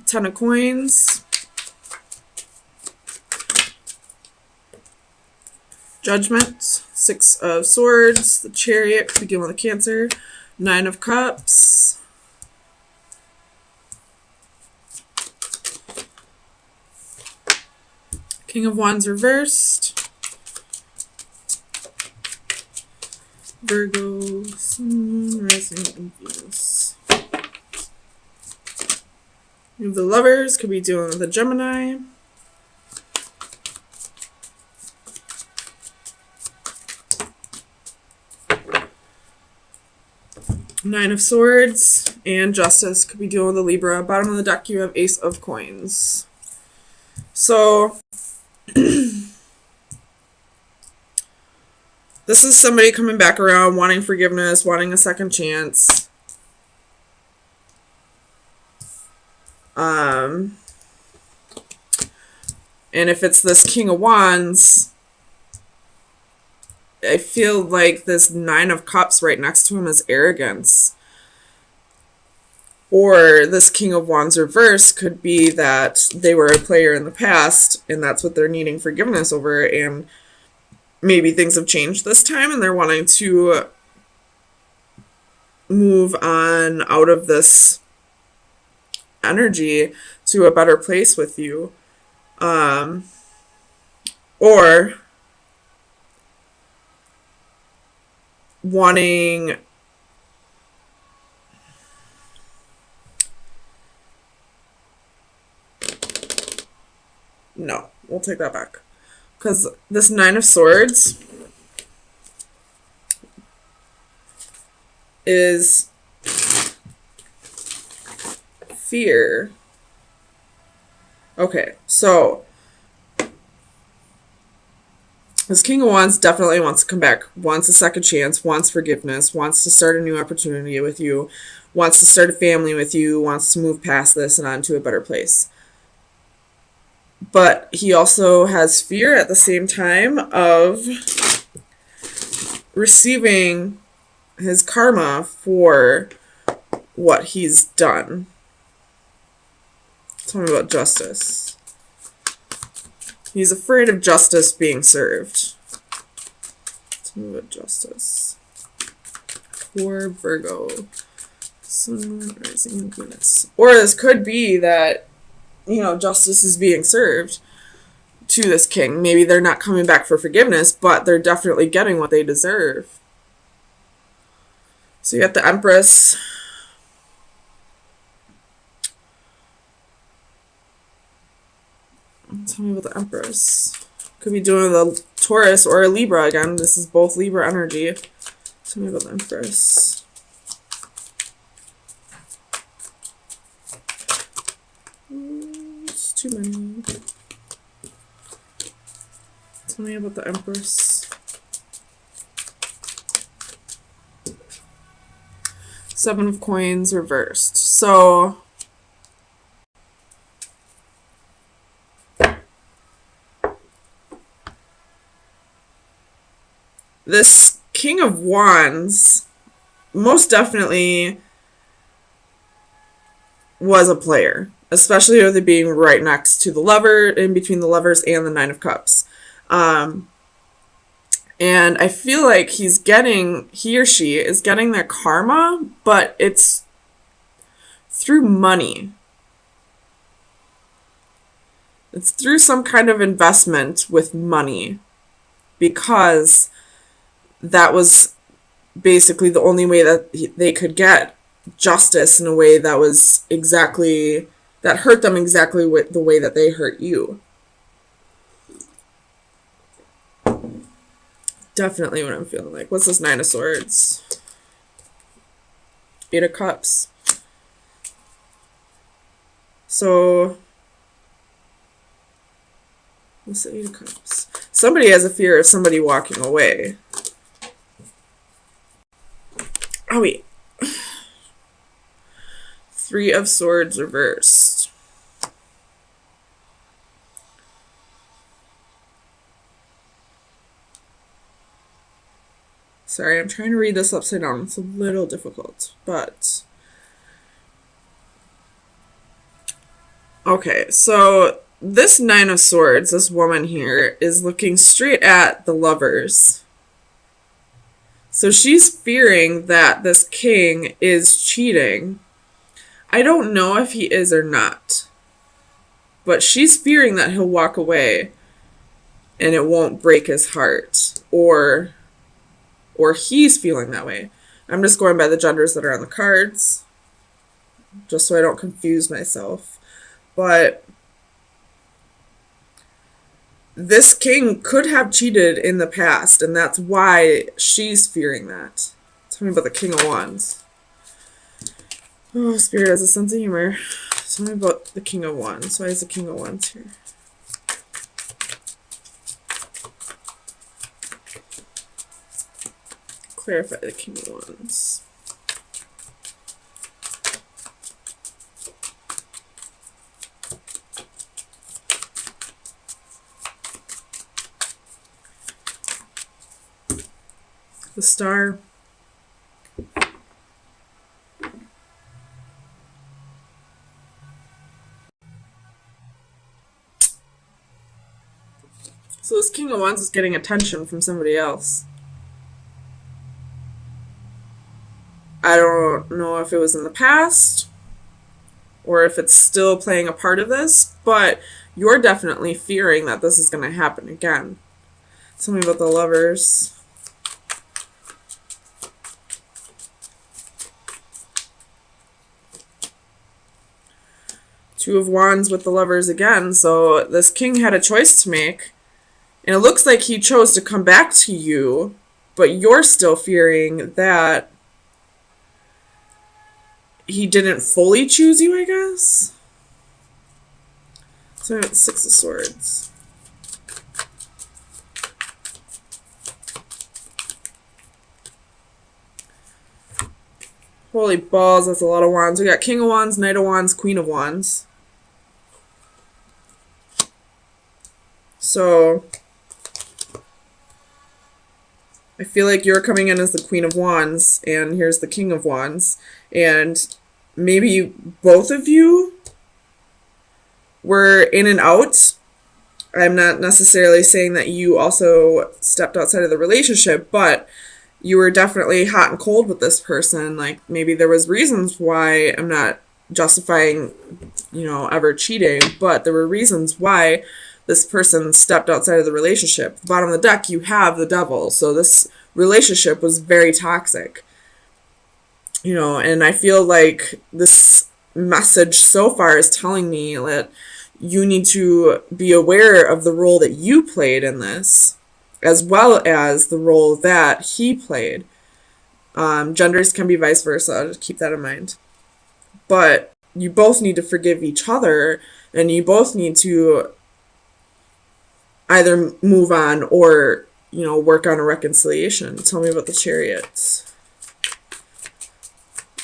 Ten of Coins. Judgment. Six of Swords. The Chariot could be dealing with a Cancer. Nine of Cups. King of Wands reversed. Virgo, Sun, Rising, and Venus. The Lovers could be dealing with a Gemini. Nine of Swords and Justice could be dealing with a Libra. Bottom of the deck, you have Ace of Coins. So this is somebody coming back around, wanting forgiveness, wanting a second chance. And if it's this King of Wands, I feel like this Nine of Cups right next to him is arrogance. Or this King of Wands reverse could be that they were a player in the past and that's what they're needing forgiveness over, and maybe things have changed this time and they're wanting to move on out of this energy to a better place with you. Or wanting no, we'll take that back, because this Nine of Swords is fear. Okay, so this King of Wands definitely wants to come back, wants a second chance, wants forgiveness, wants to start a new opportunity with you, wants to start a family with you, wants to move past this and on to a better place. But he also has fear at the same time of receiving his karma for what he's done. Tell me about Justice. He's afraid of justice being served. Tell me about Justice. For Virgo. Sun, Rising, and Venus. Or this could be that, you know, justice is being served to this king. Maybe they're not coming back for forgiveness, but they're definitely getting what they deserve. So you got the Empress. Tell me about the Empress. Could be doing the Taurus or a Libra again. This is both Libra energy. Tell me about the Empress. It's too many. Tell me about the Empress. Seven of Coins reversed. So this King of Wands most definitely was a player, especially with it being right next to the Lover, in between the Lovers and the Nine of Cups. And I feel like he or she is getting their karma, but it's through money. It's through some kind of investment with money, because that was basically the only way that they could get justice in a way that was exactly, that hurt them exactly the way that they hurt you. Definitely what I'm feeling like. What's this Nine of Swords? Eight of Cups. So what's the Eight of Cups? Somebody has a fear of somebody walking away. Oh, wait. Three of Swords reversed. Sorry, I'm trying to read this upside down. It's a little difficult, but Okay, so this Nine of Swords, this woman here, is looking straight at the Lovers. So she's fearing that this king is cheating. I don't know if he is or not, but she's fearing that he'll walk away and it won't break his heart, or he's feeling that way. I'm just going by the genders that are on the cards, just so I don't confuse myself. But this king could have cheated in the past, and that's why she's fearing that. Tell me about the King of Wands. Oh, Spirit has a sense of humor. Tell me about the King of Wands. Why is the King of Wands here? Clarify the King of Wands. The Star. So this King of Wands is getting attention from somebody else. I don't know if it was in the past or if it's still playing a part of this, but you're definitely fearing that this is going to happen again. Tell me about the Lovers. Two of Wands with the Lovers again. So this king had a choice to make. And it looks like he chose to come back to you, but you're still fearing that he didn't fully choose you, I guess. So I have the Six of Swords. Holy balls, that's a lot of wands. We got King of Wands, Knight of Wands, Queen of Wands. So I feel like you're coming in as the Queen of Wands, and here's the King of Wands. And maybe both of you were in and out. I'm not necessarily saying that you also stepped outside of the relationship, but you were definitely hot and cold with this person. Like, maybe there was reasons why. I'm not justifying, ever cheating, but there were reasons why this person stepped outside of the relationship. At the bottom of the deck, you have the Devil. So this relationship was very toxic. And I feel like this message so far is telling me that you need to be aware of the role that you played in this, as well as the role that he played. Genders can be vice versa. Just keep that in mind. But you both need to forgive each other, and you both need to either move on or, work on a reconciliation. Tell me about the Chariot.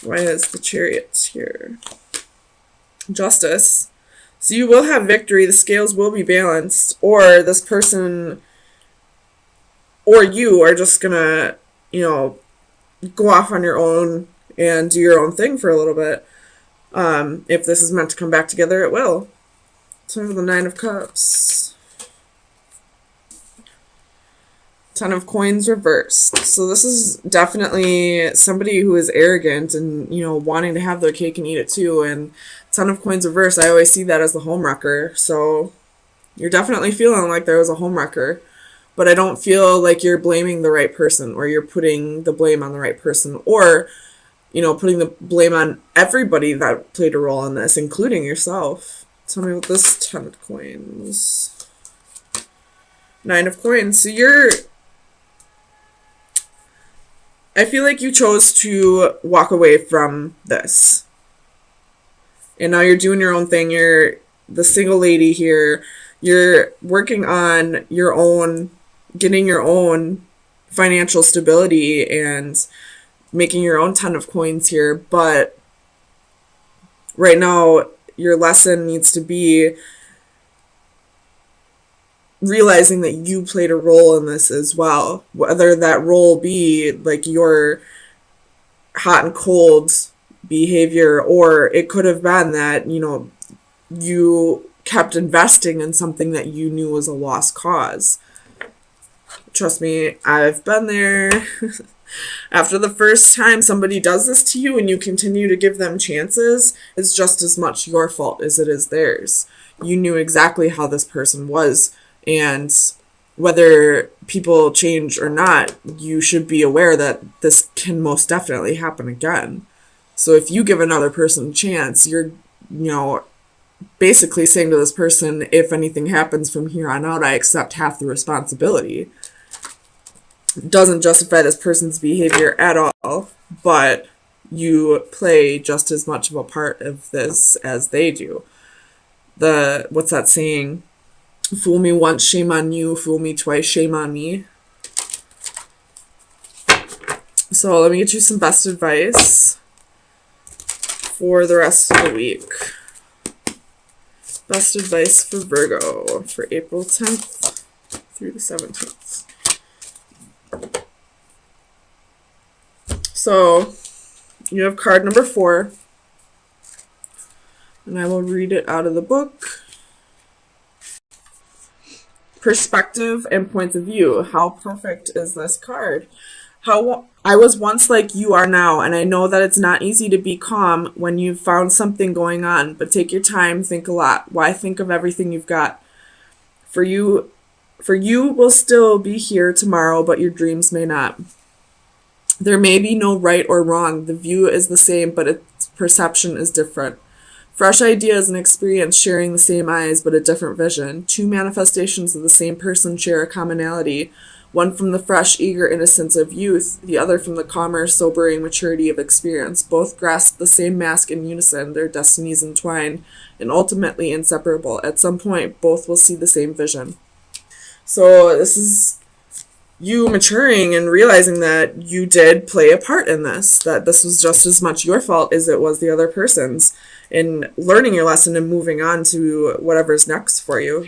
Why is the Chariot here? Justice. So you will have victory. The scales will be balanced. Or this person or you are just going to, go off on your own and do your own thing for a little bit. If this is meant to come back together, it will. So the Nine of Cups. Ten of Coins reversed. So this is definitely somebody who is arrogant and, wanting to have their cake and eat it too. And Ten of Coins reversed, I always see that as the homewrecker. So you're definitely feeling like there was a homewrecker. But I don't feel like you're blaming the right person, or you're putting the blame on the right person, or, putting the blame on everybody that played a role in this, including yourself. Tell me what this Ten of Coins. Nine of Coins. So I feel like you chose to walk away from this. And now you're doing your own thing. You're the single lady here. You're working on your own, getting your own financial stability and making your own Ten of Coins here. But right now, your lesson needs to be realizing that you played a role in this as well, whether that role be like your hot and cold behavior, or it could have been that, you kept investing in something that you knew was a lost cause. Trust me, I've been there. After the first time somebody does this to you and you continue to give them chances, it's just as much your fault as it is theirs. You knew exactly how this person was, and whether people change or not, you should be aware that this can most definitely happen again. So if you give another person a chance, you're, basically saying to this person, if anything happens from here on out, I accept half the responsibility. Doesn't justify this person's behavior at all, but you play just as much of a part of this as they do. What's that saying? Fool me once, shame on you. Fool me twice, shame on me. So let me get you some best advice for the rest of the week. Best advice for Virgo for April 10th through the 17th. So you have card number 4, and I will read it out of the book. Perspective and points of view. How perfect is this card? How I was once like you are now, and I know that it's not easy to be calm when you've found something going on, but take your time, think a lot. Why think of everything you've got? For you will still be here tomorrow, but your dreams may not. There may be no right or wrong. The view is the same, but its perception is different. Fresh ideas and experience sharing the same eyes, but a different vision. 2 manifestations of the same person share a commonality. One from the fresh, eager innocence of youth, the other from the calmer, sobering maturity of experience. Both grasp the same mask in unison, their destinies entwined, and ultimately inseparable. At some point, both will see the same vision. So this is you maturing and realizing that you did play a part in this, that this was just as much your fault as it was the other person's, and learning your lesson and moving on to whatever's next for you.